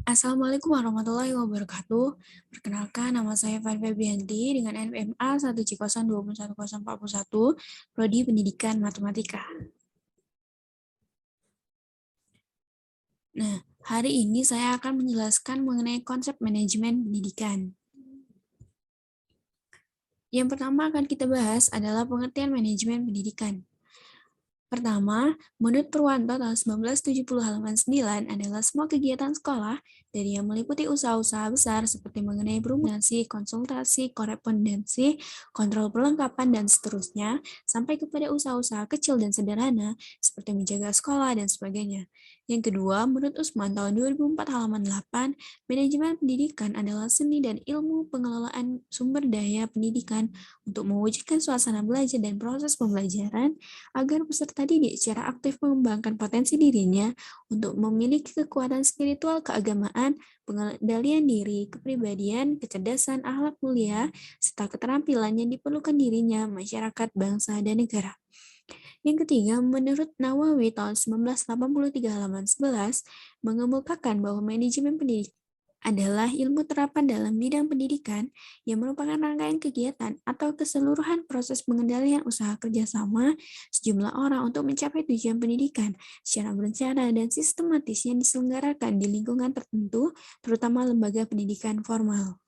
Assalamualaikum warahmatullahi wabarakatuh. Perkenalkan, nama saya Fari Febrianti dengan NPM A 1C021041, Prodi Pendidikan Matematika. Nah, hari ini saya akan menjelaskan mengenai konsep manajemen pendidikan. Yang pertama akan kita bahas adalah pengertian manajemen pendidikan. Pertama, menurut Purwanto tahun 1970 halaman 9 adalah semua kegiatan sekolah dari yang meliputi usaha-usaha besar seperti mengenai perumahan, konsultasi, korespondensi, kontrol perlengkapan, dan seterusnya, sampai kepada usaha-usaha kecil dan sederhana seperti menjaga sekolah dan sebagainya. Yang kedua, menurut Usman tahun 2004 halaman 8, manajemen pendidikan adalah seni dan ilmu pengelolaan sumber daya pendidikan untuk mewujudkan suasana belajar dan proses pembelajaran agar peserta didik secara aktif mengembangkan potensi dirinya untuk memiliki kekuatan spiritual keagamaan, pengendalian diri, kepribadian, kecerdasan, akhlak mulia, serta keterampilan yang diperlukan dirinya, masyarakat, bangsa, dan negara. Yang ketiga, menurut Nawawi tahun 1983 halaman 11, mengemukakan bahwa manajemen pendidikan adalah ilmu terapan dalam bidang pendidikan yang merupakan rangkaian kegiatan atau keseluruhan proses pengendalian usaha kerjasama sejumlah orang untuk mencapai tujuan pendidikan secara berencana dan sistematis yang diselenggarakan di lingkungan tertentu, terutama lembaga pendidikan formal.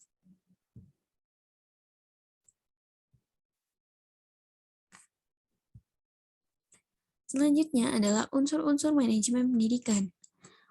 Selanjutnya adalah unsur-unsur manajemen pendidikan.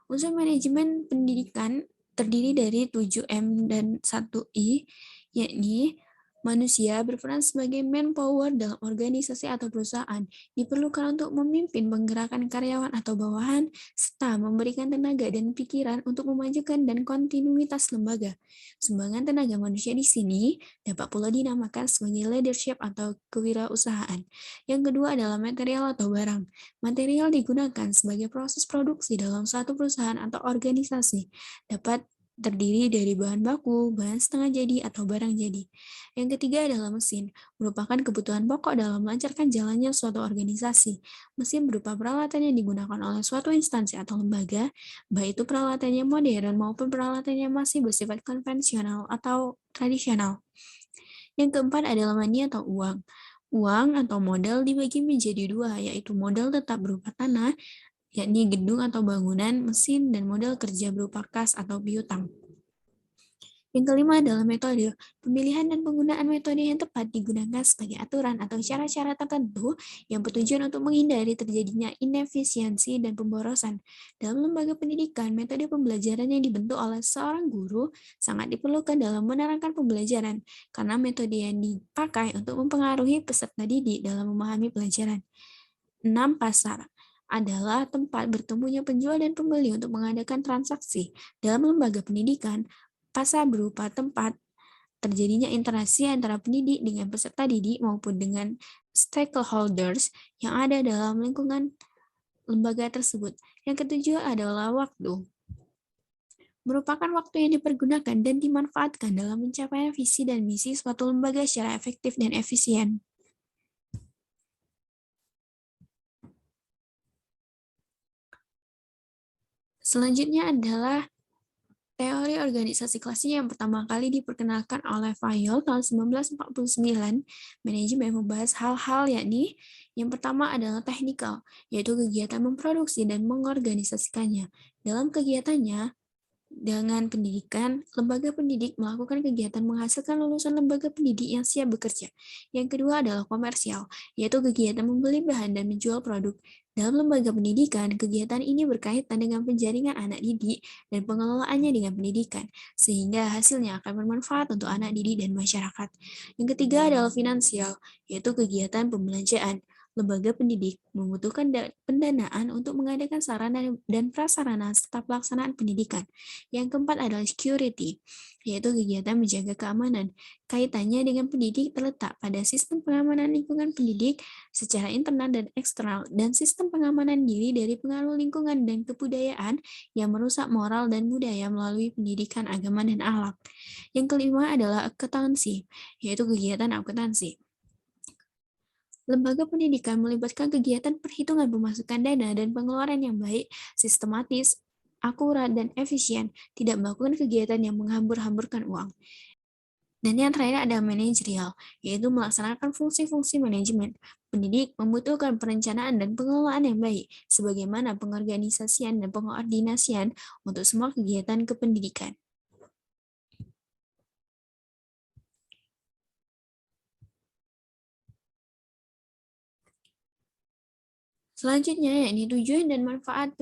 Unsur manajemen pendidikan terdiri dari 7M dan 1I, yakni manusia berperan sebagai manpower dalam organisasi atau perusahaan, diperlukan untuk memimpin menggerakkan karyawan atau bawahan, serta memberikan tenaga dan pikiran untuk memajukan dan kontinuitas lembaga. Sumbangan tenaga manusia di sini dapat pula dinamakan sebagai leadership atau kewirausahaan. Yang kedua adalah material atau barang. Material digunakan sebagai proses produksi dalam suatu perusahaan atau organisasi, dapat terdiri dari bahan baku, bahan setengah jadi, atau barang jadi. Yang ketiga adalah mesin, merupakan kebutuhan pokok dalam melancarkan jalannya suatu organisasi. Mesin berupa peralatan yang digunakan oleh suatu instansi atau lembaga, baik itu peralatannya modern maupun peralatannya masih bersifat konvensional atau tradisional. Yang keempat adalah money atau uang. Uang atau modal dibagi menjadi dua, yaitu modal tetap berupa tanah, yakni gedung atau bangunan, mesin, dan modal kerja berupa kas atau piutang. Yang kelima adalah metode. Pemilihan dan penggunaan metode yang tepat digunakan sebagai aturan atau cara-cara tertentu yang bertujuan untuk menghindari terjadinya inefisiensi dan pemborosan. Dalam lembaga pendidikan, metode pembelajaran yang dibentuk oleh seorang guru sangat diperlukan dalam menerangkan pembelajaran, karena metode yang dipakai untuk mempengaruhi peserta didik dalam memahami pelajaran. 6. Pasar adalah tempat bertemunya penjual dan pembeli untuk mengadakan transaksi. Dalam lembaga pendidikan, pasar berupa tempat terjadinya interaksi antara pendidik dengan peserta didik maupun dengan stakeholders yang ada dalam lingkungan lembaga tersebut. Yang ketujuh adalah waktu. Merupakan waktu yang dipergunakan dan dimanfaatkan dalam mencapai visi dan misi suatu lembaga secara efektif dan efisien. Selanjutnya adalah teori organisasi klasik yang pertama kali diperkenalkan oleh Fayol tahun 1949. Manajemen membahas hal-hal yakni yang pertama adalah teknikal, yaitu kegiatan memproduksi dan mengorganisasikannya. Dalam kegiatannya, dengan pendidikan, lembaga pendidik melakukan kegiatan menghasilkan lulusan lembaga pendidik yang siap bekerja. Yang kedua adalah komersial, yaitu kegiatan membeli bahan dan menjual produk. Dalam lembaga pendidikan, kegiatan ini berkaitan dengan penjaringan anak didik dan pengelolaannya dengan pendidikan, sehingga hasilnya akan bermanfaat untuk anak didik dan masyarakat. Yang ketiga adalah finansial, yaitu kegiatan pembelanjaan. Lembaga pendidik membutuhkan pendanaan untuk mengadakan sarana dan prasarana serta pelaksanaan pendidikan. Yang keempat adalah security, yaitu kegiatan menjaga keamanan. Kaitannya dengan pendidik terletak pada sistem pengamanan lingkungan pendidik secara internal dan eksternal, dan sistem pengamanan diri dari pengaruh lingkungan dan kebudayaan yang merusak moral dan budaya melalui pendidikan agama dan akhlak. Yang kelima adalah akuntansi, yaitu kegiatan akuntansi. Lembaga pendidikan melibatkan kegiatan perhitungan pemasukan dana dan pengeluaran yang baik, sistematis, akurat, dan efisien, tidak melakukan kegiatan yang menghambur-hamburkan uang. Dan yang terakhir ada manajerial, yaitu melaksanakan fungsi-fungsi manajemen. Pendidik membutuhkan perencanaan dan pengelolaan yang baik, sebagaimana pengorganisasian dan pengordinasian untuk semua kegiatan kependidikan. Selanjutnya, yakni tujuan dan manfaat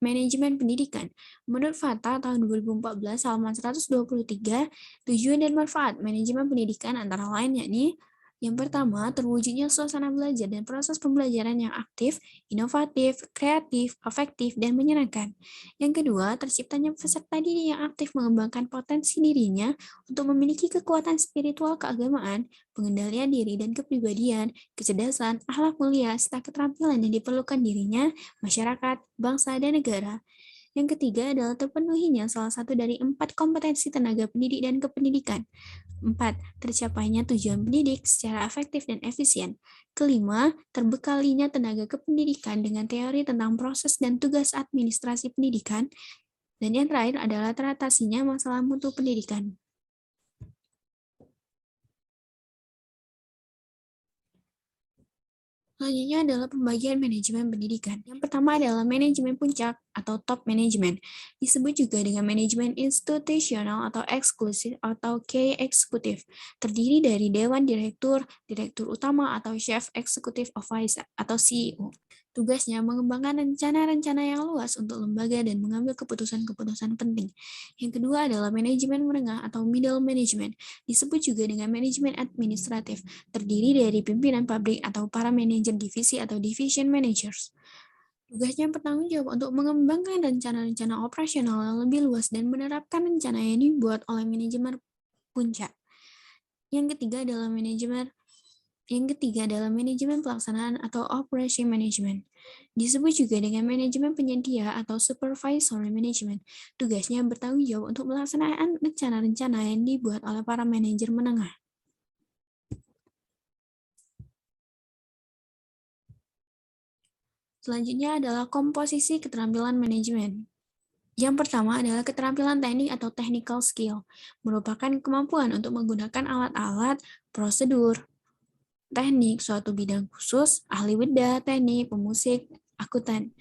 manajemen pendidikan. Menurut Fata tahun 2014 halaman 123, tujuan dan manfaat manajemen pendidikan antara lain yakni yang pertama, terwujudnya suasana belajar dan proses pembelajaran yang aktif, inovatif, kreatif, efektif, dan menyenangkan. Yang kedua, terciptanya peserta didik yang aktif mengembangkan potensi dirinya untuk memiliki kekuatan spiritual keagamaan, pengendalian diri dan kepribadian, kecerdasan, akhlak mulia, serta keterampilan yang diperlukan dirinya, masyarakat, bangsa, dan negara. Yang ketiga adalah terpenuhinya salah satu dari 4 kompetensi tenaga pendidik dan kependidikan. 4. Tercapainya tujuan pendidik secara efektif dan efisien. Kelima, terbekalinya tenaga kependidikan dengan teori tentang proses dan tugas administrasi pendidikan. Dan yang terakhir adalah teratasinya masalah mutu pendidikan. Selanjutnya adalah pembagian manajemen pendidikan. Yang pertama adalah manajemen puncak atau top management. Disebut juga dengan manajemen institusional atau eksklusif atau key eksekutif. Terdiri dari dewan direktur, direktur utama atau chief executive officer atau CEO. Tugasnya mengembangkan rencana-rencana yang luas untuk lembaga dan mengambil keputusan-keputusan penting. Yang kedua adalah manajemen menengah atau middle management. Disebut juga dengan manajemen administratif, terdiri dari pimpinan pabrik atau para manajer divisi atau division managers. Tugasnya bertanggung jawab untuk mengembangkan rencana-rencana operasional yang lebih luas dan menerapkan rencana yang dibuat oleh manajemen puncak. Yang ketiga adalah manajemen pelaksanaan atau operation management. Disebut juga dengan manajemen penyedia atau supervisory management. Tugasnya bertanggung jawab untuk melaksanakan rencana-rencana yang dibuat oleh para manajer menengah. Selanjutnya adalah komposisi keterampilan manajemen. Yang pertama adalah keterampilan teknik atau technical skill, merupakan kemampuan untuk menggunakan alat-alat, prosedur, teknik suatu bidang khusus, ahli beda, teknik, pemusik, akuntan.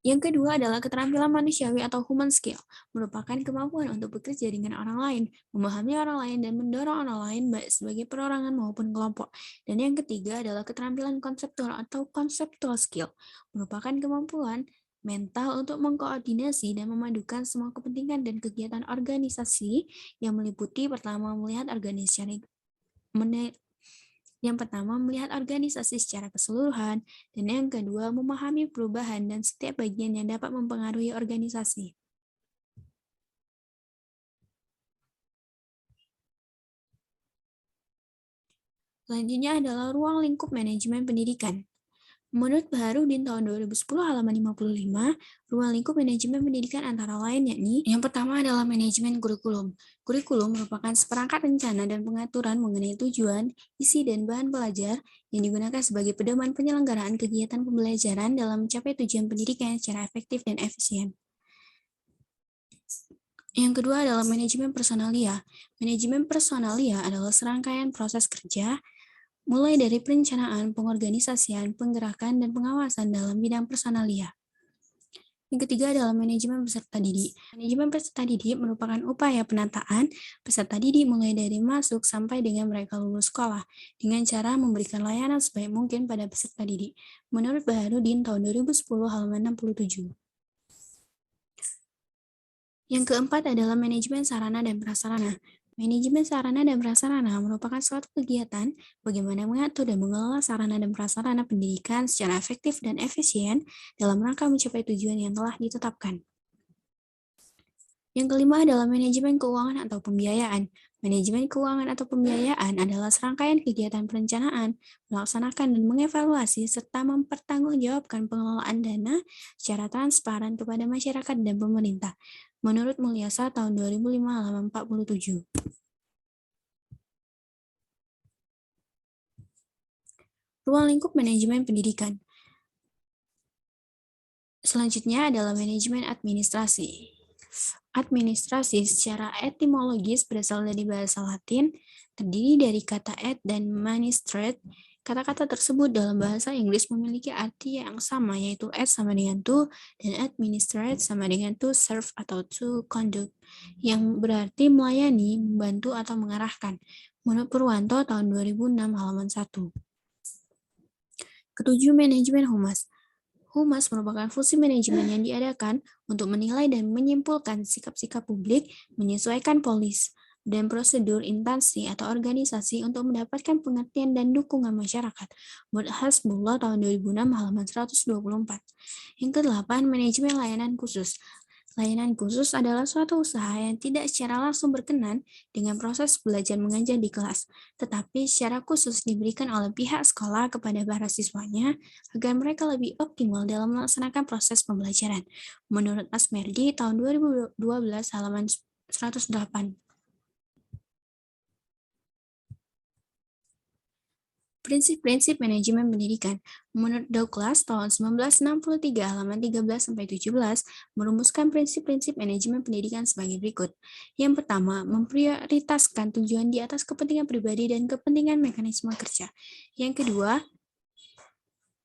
Yang kedua adalah keterampilan manusiawi atau human skill, merupakan kemampuan untuk bekerja dengan orang lain, memahami orang lain, dan mendorong orang lain baik sebagai perorangan maupun kelompok. Dan yang ketiga adalah keterampilan konseptual atau conceptual skill, merupakan kemampuan mental untuk mengkoordinasi dan memadukan semua kepentingan dan kegiatan organisasi yang meliputi pertama melihat organisasi secara keseluruhan, dan yang kedua memahami perubahan dan setiap bagian yang dapat mempengaruhi organisasi. Selanjutnya adalah ruang lingkup manajemen pendidikan. Menurut Baharudin tahun 2010 halaman 55, ruang lingkup manajemen pendidikan antara lain yakni yang pertama adalah manajemen kurikulum. Kurikulum merupakan seperangkat rencana dan pengaturan mengenai tujuan, isi, dan bahan pelajar yang digunakan sebagai pedoman penyelenggaraan kegiatan pembelajaran dalam mencapai tujuan pendidikan secara efektif dan efisien. Yang kedua adalah manajemen personalia. Manajemen personalia adalah serangkaian proses kerja mulai dari perencanaan, pengorganisasian, penggerakan, dan pengawasan dalam bidang personalia. Yang ketiga adalah manajemen peserta didik. Manajemen peserta didik merupakan upaya penataan peserta didik mulai dari masuk sampai dengan mereka lulus sekolah, dengan cara memberikan layanan sebaik mungkin pada peserta didik. Menurut Baharudin tahun 2010 halaman 67. Yang keempat adalah manajemen sarana dan prasarana. Manajemen sarana dan prasarana merupakan suatu kegiatan bagaimana mengatur dan mengelola sarana dan prasarana pendidikan secara efektif dan efisien dalam rangka mencapai tujuan yang telah ditetapkan. Yang kelima adalah manajemen keuangan atau pembiayaan. Manajemen keuangan atau pembiayaan adalah serangkaian kegiatan perencanaan, melaksanakan dan mengevaluasi, serta mempertanggungjawabkan pengelolaan dana secara transparan kepada masyarakat dan pemerintah. Menurut Mulyasa tahun 2005 halaman 47. Ruang lingkup manajemen pendidikan. Selanjutnya adalah manajemen administrasi. Administrasi secara etimologis berasal dari bahasa Latin, terdiri dari kata et dan administrate. Kata-kata tersebut dalam bahasa Inggris memiliki arti yang sama, yaitu at sama dengan to, dan administrate sama dengan to serve atau to conduct, yang berarti melayani, membantu, atau mengarahkan. Menurut Purwanto tahun 2006 halaman 1. Ketujuh, manajemen humas. Humas merupakan fungsi manajemen yang diadakan untuk menilai dan menyimpulkan sikap-sikap publik, menyesuaikan polis dan prosedur instansi atau organisasi untuk mendapatkan pengertian dan dukungan masyarakat. Menurut Hasbullah tahun 2006 halaman 124. Yang kedelapan, manajemen layanan khusus. Layanan khusus adalah suatu usaha yang tidak secara langsung berkenan dengan proses belajar mengajar di kelas, tetapi secara khusus diberikan oleh pihak sekolah kepada para siswanya agar mereka lebih optimal dalam melaksanakan proses pembelajaran. Menurut Asmerdi tahun 2012 halaman 108. Prinsip-prinsip manajemen pendidikan. Menurut Douglas tahun 1963 halaman 13-17 merumuskan prinsip-prinsip manajemen pendidikan sebagai berikut. Yang pertama, memprioritaskan tujuan di atas kepentingan pribadi dan kepentingan mekanisme kerja. Yang kedua,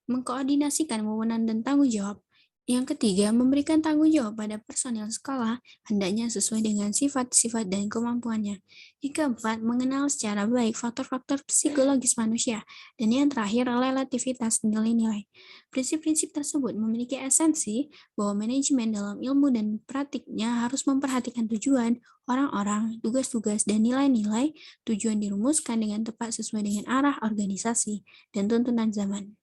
mengkoordinasikan wewenang dan tanggung jawab. Yang ketiga, memberikan tanggung jawab pada personil sekolah, hendaknya sesuai dengan sifat-sifat dan kemampuannya. Yang keempat, mengenal secara baik faktor-faktor psikologis manusia. Dan yang terakhir, relativitas nilai-nilai. Prinsip-prinsip tersebut memiliki esensi bahwa manajemen dalam ilmu dan praktiknya harus memperhatikan tujuan, orang-orang, tugas-tugas, dan nilai-nilai. Tujuan dirumuskan dengan tepat sesuai dengan arah organisasi dan tuntunan zaman.